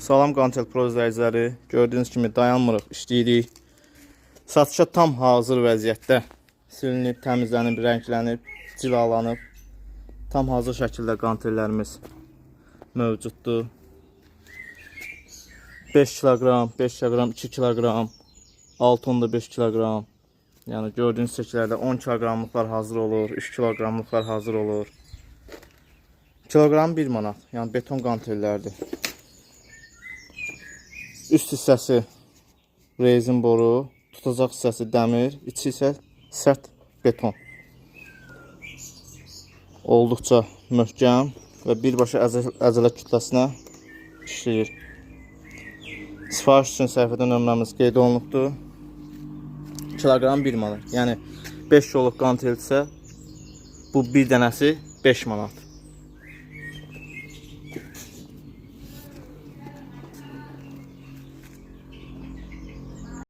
Salam Qantel Pro izləyiciləri, gördüyünüz kimi dayanmırıq, işləyirik. Satışa tam hazır vəziyyətdə silinib, təmizlənib, rənglənib, cilalanıb. Tam hazır şəkildə qantellərimiz mövcuddur. 5 kiloqram, 5 kiloqram, 2 kiloqram, 6.5 kiloqram. Yəni gördüyünüz şəkillərdə 10 kiloqramlıqlar hazır olur, 3 kiloqramlıqlar hazır olur. Kiloqram 1 manat, yəni beton qantellərdir. Üst hissəsi rezin boru, tutacaq hissəsi dəmir, içi isə sərt beton. Olduqca möhkəm və birbaşa əzələ kütləsinə işləyir. Sifariş üçün səhifədə nömrəmiz qeyd olunubdur. Kiloqram 1 manat. Yəni 5 yolluq qanteldirsə, bu bir dənəsi 5 manat.